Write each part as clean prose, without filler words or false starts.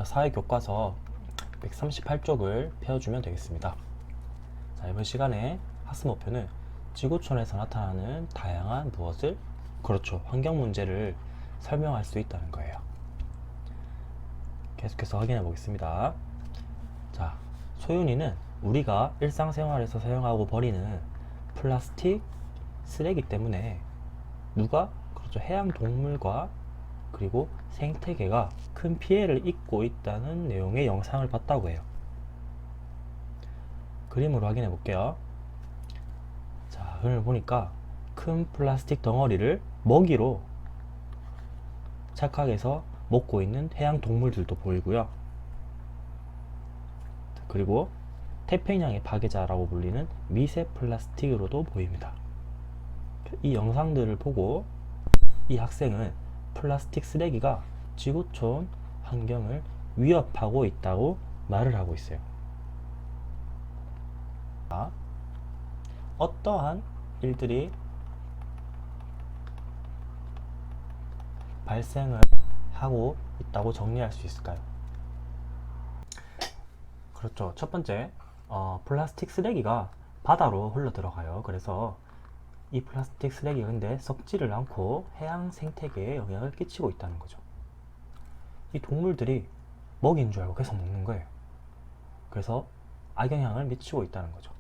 자, 사회교과서 138쪽을 펴주면 되겠습니다. 자, 이번 시간에 학습 목표는 지구촌에서 나타나는 다양한 무엇을, 그렇죠, 환경 문제를 설명할 수 있다는 거예요. 계속해서 확인해 보겠습니다. 자, 소윤이는 우리가 일상생활에서 사용하고 버리는 플라스틱 쓰레기 때문에 누가, 그렇죠, 해양 동물과 그리고 생태계가 큰 피해를 입고 있다는 내용의 영상을 봤다고 해요. 그림으로 확인해 볼게요. 자, 그림을 보니까 큰 플라스틱 덩어리를 먹이로 착각해서 먹고 있는 해양 동물들도 보이고요. 그리고 태평양의 파괴자라고 불리는 미세 플라스틱으로도 보입니다. 이 영상들을 보고 이 학생은 플라스틱 쓰레기가 지구촌 환경을 위협하고 있다고 말을 하고 있어요. 어떠한 일들이 발생을 하고 있다고 정리할 수 있을까요? 그렇죠. 첫 번째, 플라스틱 쓰레기가 바다로 흘러 들어가요. 그래서 이 플라스틱 쓰레기가 근데 썩지를 않고 해양 생태계에 영향을 끼치고 있다는 거죠. 이 동물들이 먹이인 줄 알고 계속 먹는 거예요. 그래서 악영향을 미치고 있다는 거죠.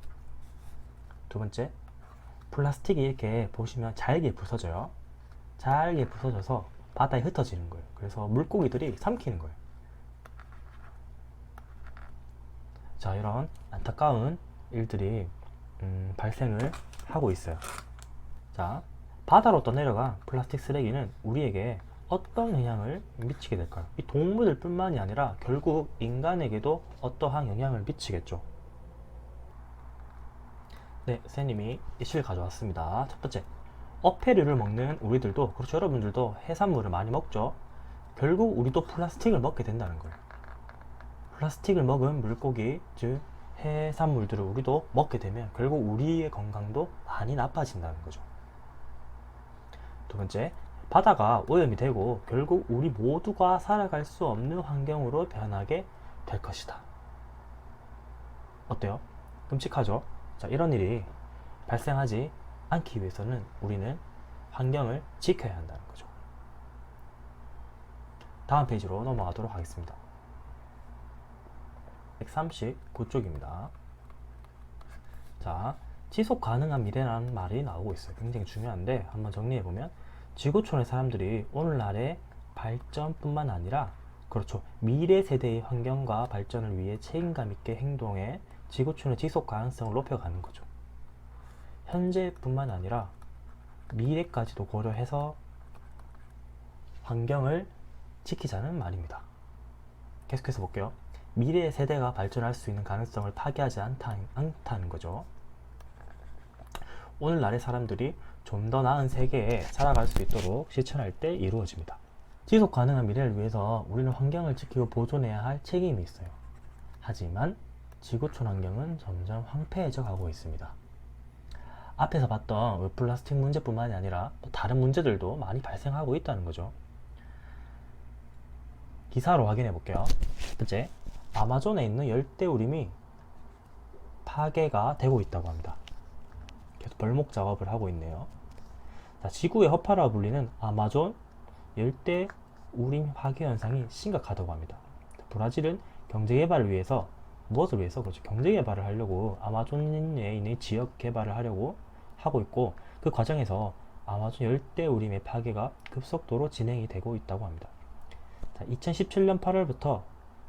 두 번째, 플라스틱이 이렇게 보시면 잘게 부서져요. 잘게 부서져서 바다에 흩어지는 거예요. 그래서 물고기들이 삼키는 거예요. 자, 이런 안타까운 일들이 발생을 하고 있어요. 자, 바다로 떠내려간 플라스틱 쓰레기는 우리에게 어떤 영향을 미치게 될까요? 이 동물들 뿐만이 아니라 결국 인간에게도 어떠한 영향을 미치겠죠. 네, 선생님이 이 실 가져왔습니다. 첫 번째, 어패류를 먹는 우리들도, 그렇죠, 여러분들도 해산물을 많이 먹죠. 결국 우리도 플라스틱을 먹게 된다는 거예요. 플라스틱을 먹은 물고기, 즉 해산물들을 우리도 먹게 되면 결국 우리의 건강도 많이 나빠진다는 거죠. 두 번째, 바다가 오염이 되고 결국 우리 모두가 살아갈 수 없는 환경으로 변하게 될 것이다. 어때요? 끔찍하죠? 자, 이런 일이 발생하지 않기 위해서는 우리는 환경을 지켜야 한다는 거죠. 다음 페이지로 넘어가도록 하겠습니다. 139쪽입니다. 자, 지속 가능한 미래라는 말이 나오고 있어요. 굉장히 중요한데 한번 정리해보면, 지구촌의 사람들이 오늘날의 발전뿐만 아니라, 그렇죠, 미래 세대의 환경과 발전을 위해 책임감 있게 행동해 지구촌의 지속 가능성을 높여가는 거죠. 현재뿐만 아니라 미래까지도 고려해서 환경을 지키자는 말입니다. 계속해서 볼게요. 미래 세대가 발전할 수 있는 가능성을 파괴하지 않다는 거죠. 오늘날의 사람들이 좀 더 나은 세계에 살아갈 수 있도록 실천할 때 이루어집니다. 지속 가능한 미래를 위해서 우리는 환경을 지키고 보존해야 할 책임이 있어요. 하지만 지구촌 환경은 점점 황폐해져 가고 있습니다. 앞에서 봤던 플라스틱 문제뿐만이 아니라 또 다른 문제들도 많이 발생하고 있다는 거죠. 기사로 확인해 볼게요. 첫 번째, 아마존에 있는 열대우림이 파괴가 되고 있다고 합니다. 계속 벌목 작업을 하고 있네요. 자, 지구의 허파라 불리는 아마존 열대우림 파괴 현상이 심각하다고 합니다. 브라질은 경제 개발을 위해서, 무엇을 위해서? 그렇죠, 경제 개발을 하려고 아마존에 있는 지역 개발을 하려고 하고 있고, 그 과정에서 아마존 열대우림의 파괴가 급속도로 진행이 되고 있다고 합니다. 자, 2017년 8월부터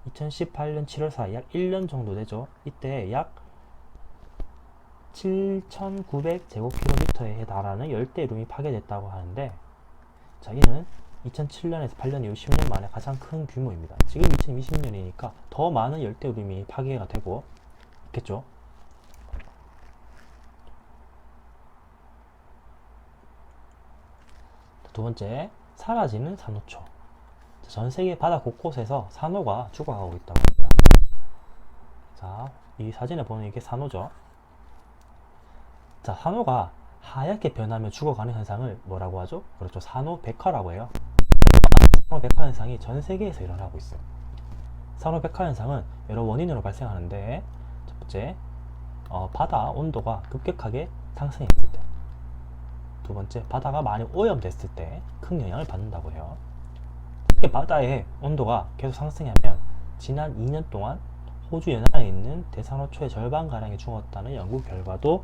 2018년 7월 사이 약 1년 정도 되죠. 이때 약 7,900제곱킬로미터에 해당하는 열대우림이 파괴됐다고 하는데, 자, 이는 2007년에서 8년 이후 10년 만에 가장 큰 규모입니다. 지금 2020년이니까 더 많은 열대우림이 파괴가 되고 있겠죠. 두 번째, 사라지는 산호초. 전 세계 바다 곳곳에서 산호가 죽어가고 있다고 합니다. 자, 이 사진에 보면 이게 산호죠. 자, 산호가 하얗게 변하며 죽어가는 현상을 뭐라고 하죠? 그렇죠, 산호백화라고 해요. 산호백화 현상이 전 세계에서 일어나고 있어요. 자, 이 산호백화 현상이 전 세계에서 일어나고 있습니다. 자, 이 산호백화 현상이 전 세계에서 일어나고 있습니다. 자, 이 산호백화 현상이 전 세계에서 일어나고 있습니다. 자, 이 산호백화 현상이 전 세계에서 일어나고 있습니다. 산호백화 현상은 여러 원인으로 발생하는데, 첫 번째, 바다 온도가 급격하게 상승했을 때, 두 번째, 바다가 많이 오염됐을 때 큰 영향을 받는다고 해요. 이렇게 바다의 온도가 계속 상승하면 지난 2년 동안 호주 연안에 있는 대산호초의 절반가량이 죽었다는 연구 결과도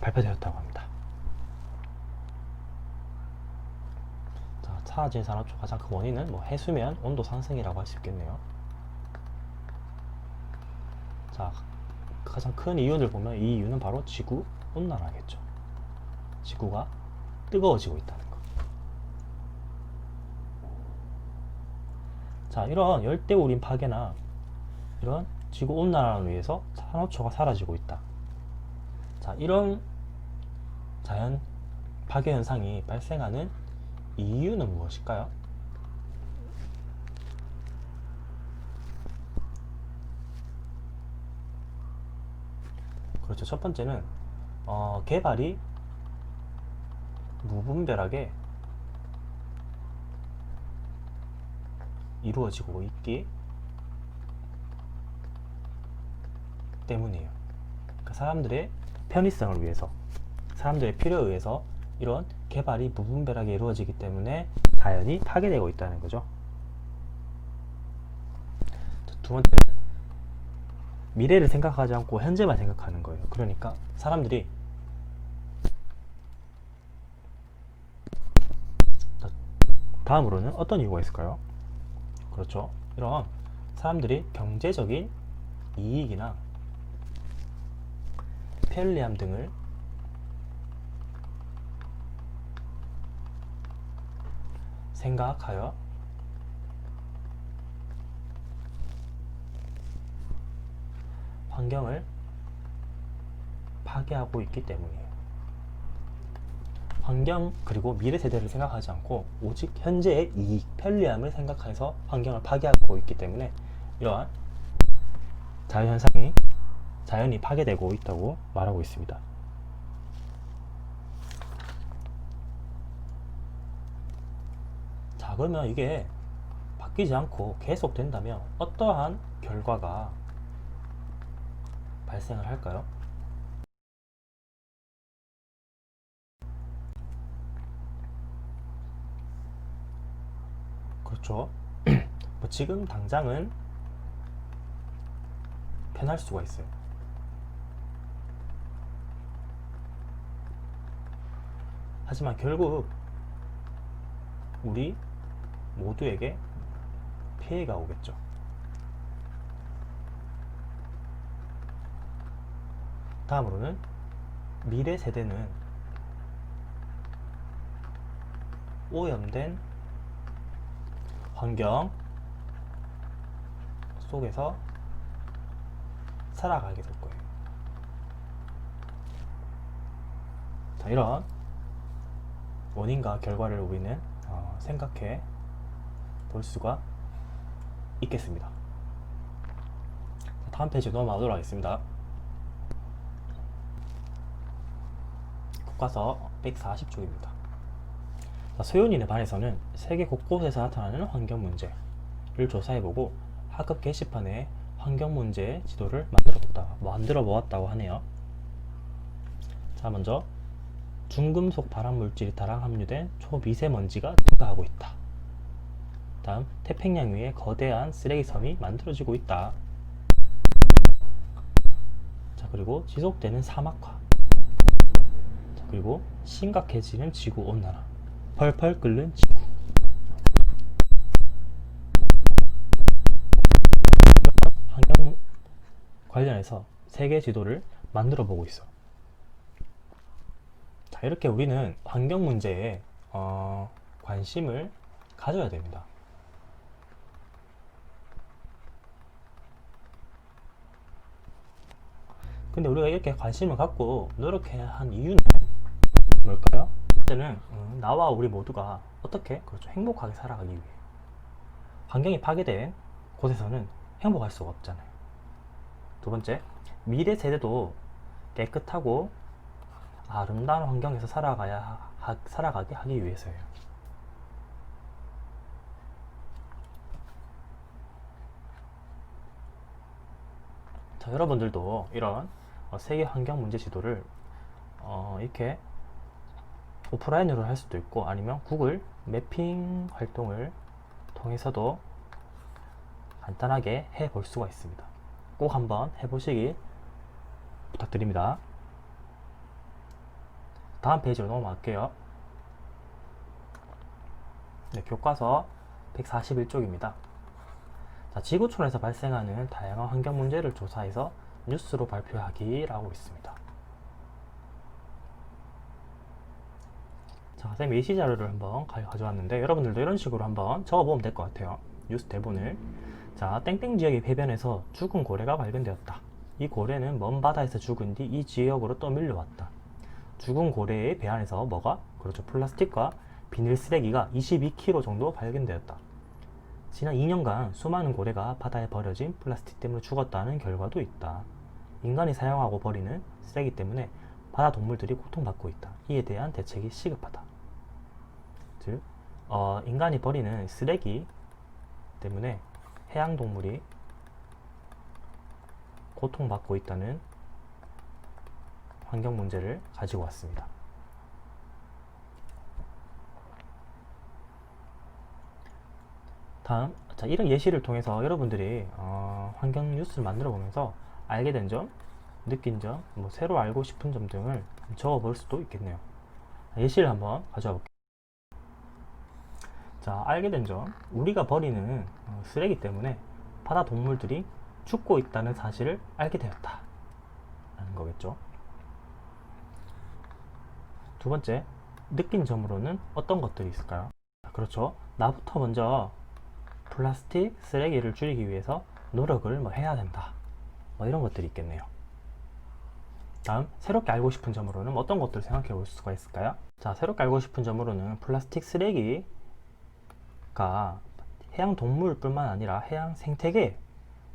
발표되었다고 합니다. 자, 사라진 산호초 가장 큰 원인은 해수면 온도 상승이라고 할 수 있겠네요. 자, 가장 큰 이유를 보면 이 이유는 바로 지구 온난화겠죠. 지구가 뜨거워지고 있다는 것. 자, 이런 열대우림 파괴나 이런 지구 온난화를 위해서 산호초가 사라지고 있다. 자, 이런 자연 파괴 현상이 발생하는 이유는 무엇일까요? 그렇죠. 첫 번째는 개발이 무분별하게 이루어지고 있기 때문이에요. 그러니까 사람들의 편의성을 위해서, 사람들의 필요에 의해서 이런 개발이 무분별하게 이루어지기 때문에 자연이 파괴되고 있다는 거죠. 두 번째는 미래를 생각하지 않고 현재만 생각하는 거예요. 그러니까 사람들이 다음으로는 어떤 이유가 있을까요? 그렇죠. 이런 사람들이 경제적인 이익이나 편리함 등을 생각하여 환경을 파괴하고 있기 때문이에요. 환경 그리고 미래 세대를 생각하지 않고 오직 현재의 이익, 편리함을 생각해서 환경을 파괴하고 있기 때문에 이러한 자연현상이 자연이 파괴되고 있다고 말하고 있습니다. 자, 그러면 이게 바뀌지 않고 계속 된다면 어떠한 결과가 발생을 할까요? 그렇죠. 지금 당장은 편할 수가 있어요. 하지만 결국 우리 모두에게 피해가 오겠죠. 다음으로는 미래 세대는 오염된 환경 속에서 살아가게 될 거예요. 자, 이런 원인과 결과를 우리는 생각해 볼 수가 있겠습니다. 다음 페이지 넘어가도록 하겠습니다. 교과서 140쪽입니다. 소연이네 반에서는 세계 곳곳에서 나타나는 환경 문제를 조사해보고 학급 게시판에 환경 문제 지도를 만들어 보았다고 하네요. 자, 먼저 중금속 발암 물질이 다량 함유된 초미세먼지가 증가하고 있다. 다음, 태평양 위에 거대한 쓰레기섬이 만들어지고 있다. 자, 그리고 지속되는 사막화. 자, 그리고 심각해지는 지구 온난화. 펄펄 끓는 지구. 환경 관련해서 세계 지도를 만들어 보고 있어. 자, 이렇게 우리는 환경 문제에 관심을 가져야 됩니다. 근데 우리가 이렇게 관심을 갖고 노력해야 한 이유는 뭘까요? 첫째는 나와 우리 모두가 어떻게 그렇죠 행복하게 살아가기 위해. 환경이 파괴된 곳에서는 행복할 수가 없잖아요. 두 번째, 미래 세대도 깨끗하고 아름다운 환경에서 살아가게 하기 위해서예요. 자, 여러분들도 이런 세계 환경 문제 지도를 이렇게 오프라인으로 할 수도 있고 아니면 구글 매핑 활동을 통해서도 간단하게 해 볼 수가 있습니다. 꼭 한번 해보시길 부탁드립니다. 다음 페이지로 넘어갈게요. 네, 교과서 141쪽입니다. 자, 지구촌에서 발생하는 다양한 환경 문제를 조사해서 뉴스로 발표하기라고 있습니다. 자, 선생님 예시 자료를 한번 가져왔는데 여러분들도 이런 식으로 한번 적어보면 될 것 같아요. 뉴스 대본을. 자, 땡땡 지역의 해변에서 죽은 고래가 발견되었다. 이 고래는 먼 바다에서 죽은 뒤 이 지역으로 떠밀려왔다. 죽은 고래의 배 안에서 뭐가? 그렇죠. 플라스틱과 비닐 쓰레기가 22kg 정도 발견되었다. 지난 2년간 수많은 고래가 바다에 버려진 플라스틱 때문에 죽었다는 결과도 있다. 인간이 사용하고 버리는 쓰레기 때문에 바다 동물들이 고통받고 있다. 이에 대한 대책이 시급하다. 즉, 인간이 버리는 쓰레기 때문에 해양 동물이 고통받고 있다는 환경 문제를 가지고 왔습니다. 다음, 자, 이런 예시를 통해서 여러분들이 환경 뉴스를 만들어 보면서 알게 된 점, 느낀 점, 뭐 새로 알고 싶은 점 등을 적어 볼 수도 있겠네요. 예시를 한번 가져와 볼게요. 자, 알게 된 점, 우리가 버리는 쓰레기 때문에 바다 동물들이 죽고 있다는 사실을 알게 되었다 라는 거겠죠. 두 번째, 느낀 점으로는 어떤 것들이 있을까요? 그렇죠. 나부터 먼저 플라스틱 쓰레기를 줄이기 위해서 노력을 해야 된다. 이런 것들이 있겠네요. 다음, 새롭게 알고 싶은 점으로는 어떤 것들을 생각해 볼 수가 있을까요? 자, 새롭게 알고 싶은 점으로는 플라스틱 쓰레기가 해양 동물뿐만 아니라 해양 생태계에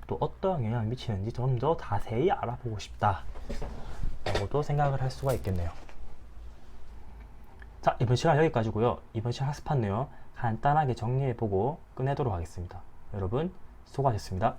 또 어떠한 영향을 미치는지 좀 더 자세히 알아보고 싶다 라고도 생각을 할 수가 있겠네요. 자, 이번 시간 여기까지고요. 이번 시간 학습한 내용 간단하게 정리해보고 끝내도록 하겠습니다. 여러분 수고하셨습니다.